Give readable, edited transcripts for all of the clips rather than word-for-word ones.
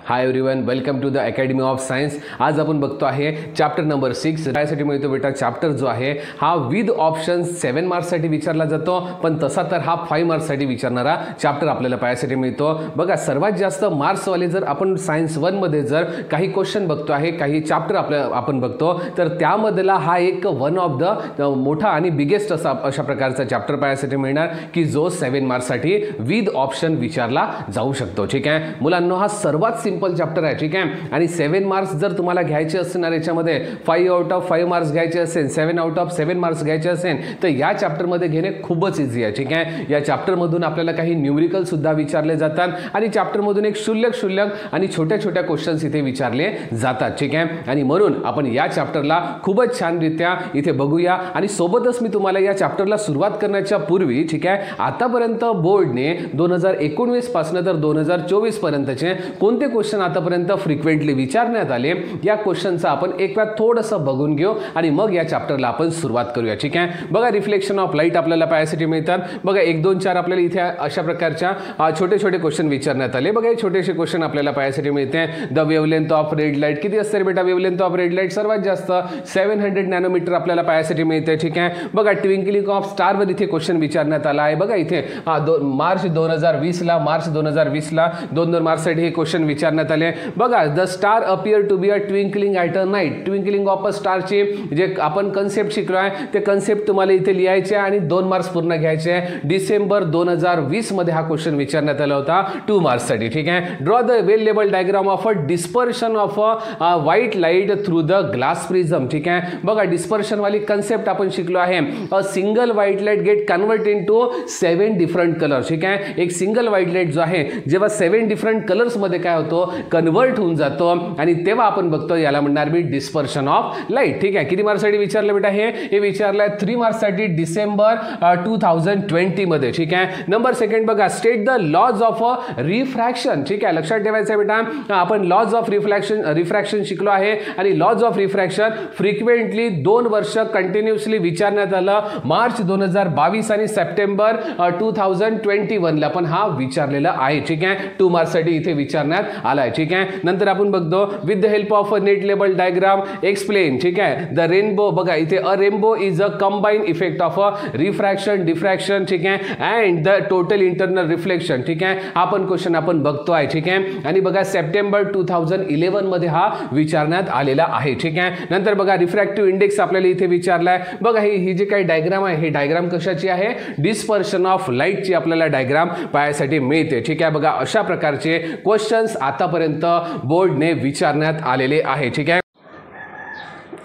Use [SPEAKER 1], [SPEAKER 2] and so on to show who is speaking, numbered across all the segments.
[SPEAKER 1] High everyone, welcome to the academy of science. आज आपण बघतो आहे चॅप्टर नंबर 6। त्यासाठी मिळतो बेटा चॅप्टर जो आहे हा विथ ऑप्शन 7 मार्क्ससाठी विचारला जातो, पण तसा तर हा 5 मार्क्ससाठी विचारणारा चॅप्टर आपल्याला पाहायसाठी मिळतो। बघा, सर्वात जास्त मार्क्सवाले जर आपण सायन्स 1 मध्ये जर काही क्वेश्चन बघतो आहे, काही चॅप्टर आपण बघतो, तर त्यामधला हा एक वन ऑफ द मोठा आणि बिगेस्ट अशा प्रकारचा चॅप्टर पाहायसाठी मिळणार की जो 7 मार्क्ससाठी विथ ऑप्शन विचारला जाऊ शकतो। ठीक आहे मुलांनो, हा सर्वात सिंपल चॅप्टर आहे। ठीक आहे, आणि 7 मार्क्स जर तुम्हाला घ्यायचे असणार याच्यामध्ये 5 आउट ऑफ 5 मार्क्स घ्यायचे असेल, 7 आउट ऑफ 7 मार्क्स घ्यायचे असेल तर या चॅप्टर मध्ये घेणे खूपच इझी आहे। ठीक आहे, या चॅप्टर मधून आपल्याला काही न्यूमेरिकल सुद्धा विचारले जातात आणि चॅप्टर मधून एक शुल्लक आणि छोट्या क्वेश्चन्स इथे विचारले जातात। ठीक आहे, आणि म्हणून आपण या चॅप्टरला खूपच छानरित्या इथे बघूया। आणि सोबतच मी तुम्हाला या चॅप्टरला सुरुवात करण्याच्या पूर्वी ठीक आहे आतापर्यंत बोर्डने 2019 पासून तर 2024 पर्यंतचे कोणते क्वेश्चन आतापर्यंत फ्रिक्वेंटली विचारण्यात आले या क्वेश्चनचा आपण एक वेळा थोडंसं बघून घेऊ आणि मग या चॅप्टरला आपण सुरुवात करूया। ठीक आहे, बघा रिफ्लेक्शन ऑफ लाईट आपल्याला पाहायसाठी मिळतात। बघा 1 2 4 आपल्याला इथे अशा प्रकारच्या छोटे क्वेश्चन विचारण्यात आले। बघा हे छोटेसे क्वेश्चन आपल्याला पाहायसाठी मिळते। The wavelength of red light किती असते बेटा? वेवलेंथ ऑफ रेड लाईट सर्वात जास्त 700 नॅनोमीटर आपल्याला पाहायसाठी मिळते। ठीक आहे, बघा ट्विंकलिंग ऑफ स्टार वर इथे क्वेश्चन विचारण्यात आला आहे। बघा इथे मार्च 2020 ला 2 मार्क्ससाठी हे क्वेश्चन विचारण्यात आले। बघा the star appear to be a twinkling at a night. Twinkling of a स्टारची जे आपण कन्सेप्ट शिकलो आहे ते कन्सेप्ट तुम्हाला इथे लिहायचे आणि 2 मार्क्स पूर्ण घ्यायचे आहे। डिसेंबर 2020 मध्ये हा क्वेश्चन विचारण्यात आला होता 2 मार्क्ससाठी। ठीक आहे, draw the well label diagram of a dispersion of a white light through the glass prism. ठीक आहे, बघा डिस्पर्शन वाली कन्सेप्ट आपण शिकलो आहे। A single white light gate convert into 7 different colour. ठीक आहे, एक सिंगल व्हाईट लाईट जो आहे जेव्हा 7 डिफरंट कलर्स मध्ये काय होतो कन्वर्ट होऊन जातो आणि तेव्हा आपण बघतो याला म्हणणार मी डिस्पर्शन ऑफ लाईट। ठीक आहे, किती मार्क्ससाठी विचारलं बेटा? हे विचारलंय 3 मार्क्ससाठी डिसेंबर 2020 मध्ये। ठीक आहे, नंबर 2 बघा state the laws of refraction. ठीक आहे, लक्षात ठेवायचं आहे बेटा आपण लॉज ऑफ रिफ्रॅक्शन शिकलो आहे आणि लॉज ऑफ रिफ्रॅक्शन फ्रिक्वेंटली 2 वर्ष कंटिन्युअसली विचारण्यात आलं। मार्च 2022 आणि सप्टेंबर 2021 ला पण हा विचारलेला आहे। ठीक आहे, 2 मार्क्ससाठी इथे विचारण्यात आलाय। ठीक आहे, नंतर आपण बघतो with the help of a net label diagram explain. ठीक आहे, द रेनबो। बघा इथे अ rainbow is a combine effect of a refraction diffraction ठीक आहे and the total internal reflection. ठीक आहे, हा पण क्वेश्चन आपण बघतोय। ठीक आहे, आणि बघा सप्टेंबर 2011 मध्ये हा विचारण्यात आलेला आहे। ठीक आहे, नंतर बघा रिफ्रॅक्टिव्ह इंडेक्स आपल्याला इथे विचारलाय। बघा ही जी काही डायग्राम आहे हे डायग्राम कशाची आहे? डिस्पर्शन ऑफ लाईटची आपल्याला डायग्राम पाहायसाठी मिळते। ठीक आहे, बघा अशा प्रकारचे क्वेश्चन्स आतापर्यंत बोर्डने विचारण्यात आलेले आहे। ठीक आहे,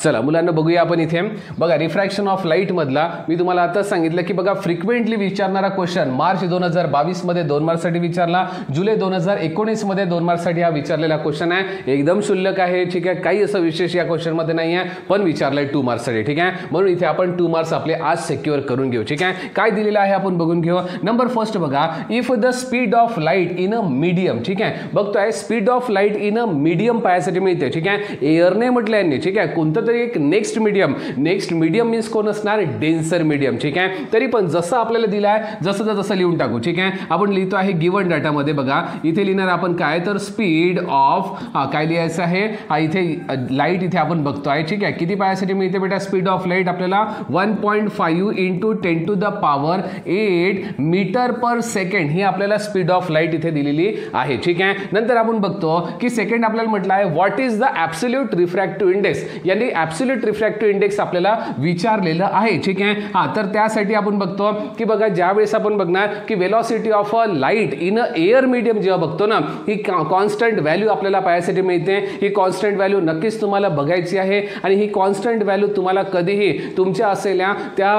[SPEAKER 1] चला मुलांना बघूया आपण इथे। बघा रिफ्रॅक्शन ऑफ लाईट मधला मी तुम्हाला आता सांगितलं की बघा फ्रिक्वेंटली विचारणारा क्वेश्चन मार्च 2022 मध्ये 2 मार्क्ससाठी विचारला, जुलै 2019 मध्ये 2 मार्क्ससाठी हा विचारलेला क्वेश्चन आहे। एकदम शुल्लक आहे। ठीक आहे, काही असं विशेष या क्वेश्चन मध्ये नाही आहे, पण विचारलंय 2 मार्क्ससाठी। ठीक आहे, म्हणून इथे आपण 2 मार्क्स आपले आज सिक्युअर करून घेऊ। ठीक आहे, काय दिलेलं आहे आपण बघून घेऊ। नंबर 1 बघा if the speed of light in a medium. ठीक आहे, बघतोय speed of light in a medium पाहायसाठी मिळते। ठीक आहे, एअरने म्हटलं यांनी। ठीक आहे, कोणतं तरी एक नेक्स्ट मीडियम मीन्स कोण असणार? Denser medium. ठीक आहे, तरी पण जसं आपल्याला दिलं आहे जसं लिहून टाकू। ठीक आहे, आपण लिहितो आहे गिवन डाटामध्ये। बघा इथे लिहिणार आपण काय तर स्पीड ऑफ काय लिहायचं आहे इथे लाईट इथे आपण बघतोय। ठीक आहे, किती पाहायसाठी मिळते बेटा? स्पीड ऑफ लाईट आपल्याला 1.5 into 10 to the power 8 metre per second ही आपल्याला स्पीड ऑफ लाईट इथे दिलेली आहे। ठीक आहे, नंतर आपण बघतो की सेकंड आपल्याला म्हटलं आहे what is the absolute refractive index, यानी ॲब्सोल्यूट रिफ्रॅक्टिव्ह इंडेक्स आपल्याला विचारलेलं आहे। ठीक आहे, तर त्यासाठी आपण बघतो की बघा ज्यावेळेस आपण बघणार की velocity of a light in a air medium जेव्हा बघतो ना ही कॉन्स्टंट व्हॅल्यू आपल्याला पाहायसाठी मिळते। ही कॉन्स्टंट व्हॅल्यू नक्कीच तुम्हाला बघायची आहे आणि ही कॉन्स्टंट व्हॅल्यू तुम्हाला कधीही तुमच्या असलेल्या त्या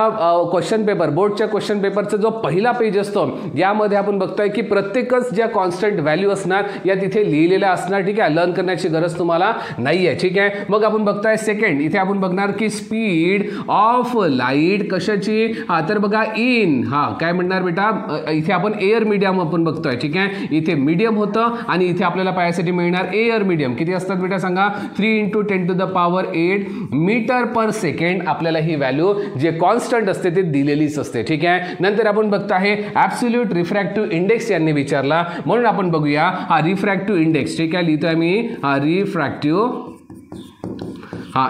[SPEAKER 1] क्वेश्चन पेपर बोर्डच्या क्वेश्चन पेपरचा जो पहिला पेज असतो यामध्ये आपण बघतोय की प्रत्येकच ज्या कॉन्स्टंट व्हॅल्यू असणार या तिथे लिहिलेल्या असणार। ठीक आहे, लर्न करण्याची गरज तुम्हाला नाही आहे। ठीक आहे, मग आपण बघतोय सेकंड इथे आपण बघणार की स्पीड ऑफ लाईट कशाची, तर बघा इन काय म्हणणार बेटा, इथे आपण एअर मीडियम आपण बघतोय, ठीक आहे. इथे मीडियम होतं आणि इथे आपल्याला पाहायसाठी मिळणार एअर मीडियम. किती असतात बेटा सांगा, 3 × 10⁸ मीटर पर सेकंड. आपल्याला ही व्हॅल्यू जे कॉन्स्टंट असते ते दिलेलीच असते, ठीक आहे. नंतर आपण बघतो आहे ॲब्सोल्यूट रिफ्रॅक्टिव्ह इंडेक्स यांनी विचारला, म्हणून आपण बघूया रिफ्रॅक्टिव्ह इंडेक्स, ठीक आहे. लिहितोय मी रिफ्रॅक्टिव्ह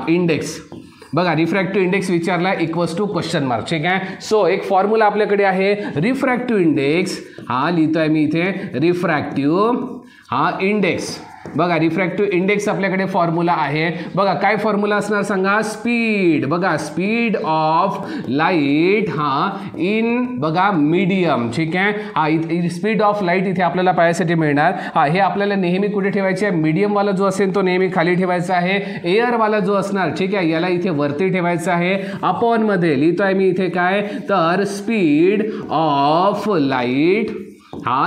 [SPEAKER 1] इंडेक्स. बघा रिफ्रॅक्टिव्ह इंडेक्स विचारला इक्वल्स टू क्वेश्चन मार्क, ठीक आहे. सो एक फॉर्म्युला आपल्याकडे आहे रिफ्रॅक्टिव्ह इंडेक्स, लिहितोय मी इथे रिफ्रॅक्टिव्ह इंडेक्स. बघा रिफ्रॅक्टिव्ह इंडेक्स आपल्याकडे फॉर्म्युला आहे. बघा काय फॉर्म्युला असणार सांगा, स्पीड. बघा स्पीड ऑफ लाईट इन बघा मीडियम, ठीक आहे. स्पीड ऑफ लाईट इथे आपल्याला पाहायसाठी मिळणार. हे आपल्याला नेहमी कुठे ठेवायचे आहे, मीडियमवाला जो असेल तो नेहमी खाली ठेवायचा आहे, एअरवाला जो असणार, ठीक आहे, याला इथे वरती ठेवायचा आहे. अपॉन मध्ये लिहितोय मी इथे काय, तर speed of light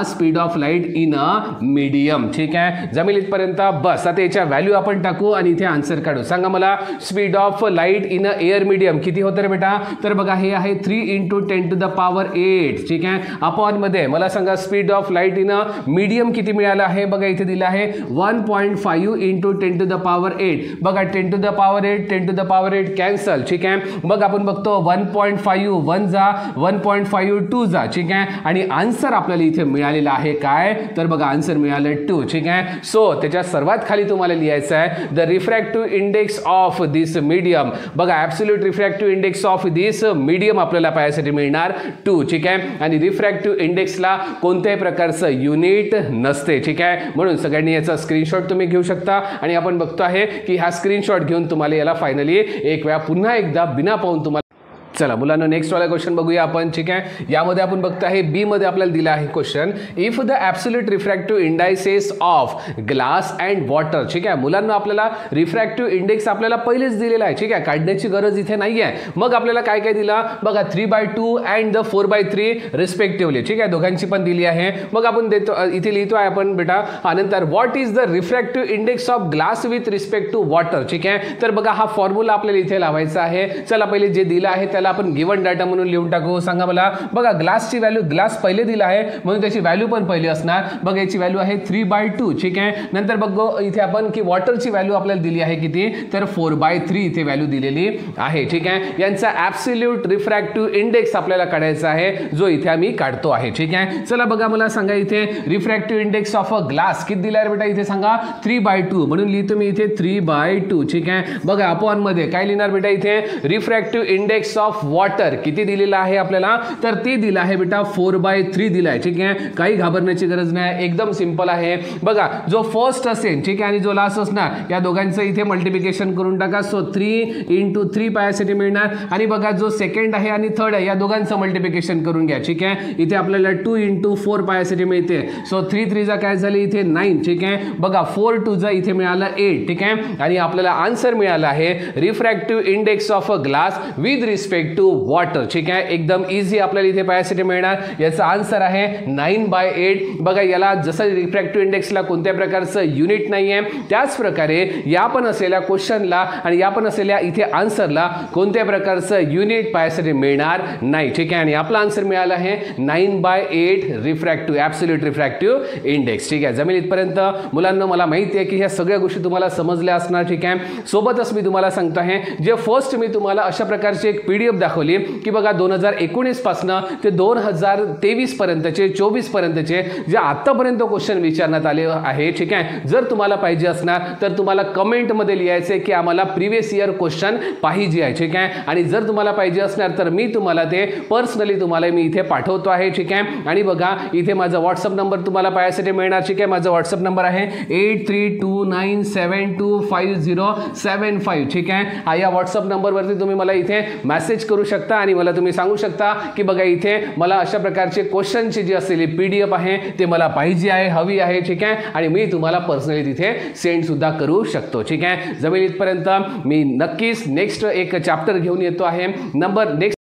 [SPEAKER 1] speed of light in a medium, ठीक आहे. जमेल इथपर्यंत बस. आता याच्या व्हॅल्यू आपण टाकू आणि इथे आन्सर काढू. सांगा मला speed of light in a air medium किती होतं रे बेटा, तर बघा हे आहे 3 × 10⁸, ठीक आहे. अपॉन मध्ये मला सांगा speed of light in a medium किती मिळालं आहे, बघा इथे दिलं आहे 1.5 × 10⁸. बघा 10⁸ कॅन्सल, ठीक आहे. मग आपण बघतो 1.5 1 जा 1.5 2 जा, ठीक आहे. आणि आन्सर आपल्याला इथे मिळालेला आहे काय, तर बघा आन्सर मिळालं 2, ठीक आहे. सो त्याच्या सर्वात खाली तुम्हाला लिहायचं आहे the refractive index of this medium. बघा absolute refractive index of this medium आपल्याला पाहायसाठी मिळणार 2, ठीक आहे. आणि रिफ्रॅक्टिव्ह इंडेक्सला कोणत्याही प्रकारचं युनिट नसते, ठीक आहे. म्हणून सगळ्यांनी याचा स्क्रीनशॉट तुम्ही घेऊ शकता आणि आपण बघतो आहे की हा स्क्रीनशॉट घेऊन तुम्हाला याला फायनली एक वेळा पुन्हा एकदा बिना पाहून तुम्हाला. चला मुलांना नेक्स्ट वाला क्वेश्चन बघूया आपण, ठीक आहे. यामध्ये आपण बघतो आहे बी मध्ये आपल्याला दिला आहे question, if the absolute refractive indices of glass and water, ठीक आहे. मुलांना आपल्याला रिफ्रॅक्टिव्ह इंडेक्स आपल्याला पहिलेच दिलेला आहे, ठीक आहे, काढण्याची गरज इथे नाही आहे. मग आपल्याला काय काय दिला बघा 3/2 अँड द 4/3 रिस्पेक्टिव्हली, ठीक आहे, दोघांची पण दिली आहे. मग आपण देतो इथे लिहितो आहे आपण बेटा नंतर what is the refractive index of glass with respect to water, ठीक आहे. तर बघा हा फॉर्म्युला आपल्याला इथे लावायचा आहे. चला पहिले जे दिलं आहे त्याला आपण गिवन डाटा म्हणून लिहून टाकू. सांगा मला बघा ग्लासची व्हॅल्यू, ग्लास पहिले दिला आहे म्हणून त्याची व्हॅल्यू पण पहिली असणार. बघा याची व्हॅल्यू आहे 3/2, ठीक आहे. नंतर बघू इथे आपण की वॉटरची व्हॅल्यू आपल्याला दिली आहे किती, तर 4/3 इथे व्हॅल्यू दिलेली आहे, ठीक आहे. यांचा ॲब्सोल्यूट रिफ्रॅक्टिव्ह इंडेक्स आपल्याला काढायचा आहे जो इथे आम्ही काढतो आहे, ठीक आहे. चला बघा मला सांगा इथे refractive index of a glass किती दिला आहे बेटा, इथे सांगा 3/2 म्हणून लिहितो मी इथे 3/2, ठीक आहे. बघा अपॉन मध्ये काय लिहिणार बेटा इथे रिफ्रॅक्टिव्ह इंडेक्स ऑफ वॉटर किती दिलेला आहे आपल्याला, तर ते दिलं आहे बेटा 4/3 दिला आहे, ठीक आहे. काही घाबरण्याची गरज नाही, एकदम सिंपल आहे. बघा जो फर्स्ट असेल, ठीक आहे, आणि जो लास्ट असणार या दोघांचं इथे मल्टिप्लिकेशन करून टाका. सो 3 × 3 पायासाठी मिळणार. आणि बघा जो सेकंड आहे आणि थर्ड आहे या दोघांचं मल्टिप्लिकेशन करून घ्या, ठीक आहे. इथे आपल्याला 2 × 4 पायासाठी मिळते. सो 3 3 काय झाले इथे 9, ठीक आहे. बघा 4 2 इथे मिळालं 8, ठीक आहे. आणि आपल्याला आन्सर मिळाला आहे refractive index of a glass with respect to water, ठीक आहे. एकदम इझी आपल्याला इथे पायासाठी मिळणार. याचा आन्सर आहे 9/8. बघा याला जसं रिफ्रॅक्टिव्ह इंडेक्सला कोणत्या प्रकारचं युनिट नाही आहे त्याच प्रकारे या पण असलेल्या क्वेश्चनला आणि या पण असलेल्या इथे आन्सरला कोणत्या प्रकारचं युनिट पायासाठी मिळणार नाही, ठीक आहे. आणि आपला आन्सर मिळाला आहे 9/8 रिफ्रॅक्टिव्ह ॲब्सोल्यूट रिफ्रॅक्टिव्ह इंडेक्स, ठीक आहे. जमेल इथपर्यंत मुलांना मला माहिती आहे की ह्या सगळ्या गोष्टी तुम्हाला समजल्या असणार, ठीक आहे. सोबतच मी तुम्हाला सांगतो आहे जे फर्स्ट मी तुम्हाला अशा प्रकारची एक PDF दाखवली की बघा 2019 पासून ते 2023 पर्यंतचे 24 पर्यंतचे जे आतापर्यंत क्वेश्चन विचारण्यात आले आहे, ठीक आहे. जर तुम्हाला पाहिजे असणार तर तुम्हाला कमेंट मध्ये लिहायचे की आम्हाला प्रिव्हियस इयर क्वेश्चन पाहिजे आहे, ठीक आहे. आणि जर तुम्हाला पाहिजे असणार तर मी तुम्हाला ते पर्सनली तुम्हाला मी इथे पाठवतो आहे, ठीक आहे. आणि बघा इथे माझा व्हॉट्सअप नंबर तुम्हाला पाहायसाठी मिळणार, ठीक आहे. माझा व्हॉट्सअप नंबर आहे 8329725075, ठीक आहे. या व्हॉट्सअप नंबरवरती तुम्ही मला इथे मेसेज करू शकता आणि मला तुम्ही सांगू शकता की बघा इथे मला अशा प्रकारचे क्वेश्चनची जी असलेली PDF आहे ते मला पाहिजे आहे, हवी आहे, ठीक आहे. आणि मी तुम्हाला पर्सनली तिथे सेंड सुद्धा करू शकतो, ठीक आहे. जमेल इथपर्यंत मी नक्कीच नेक्स्ट एक चॅप्टर घेऊन येतो आहे. नेक्स्ट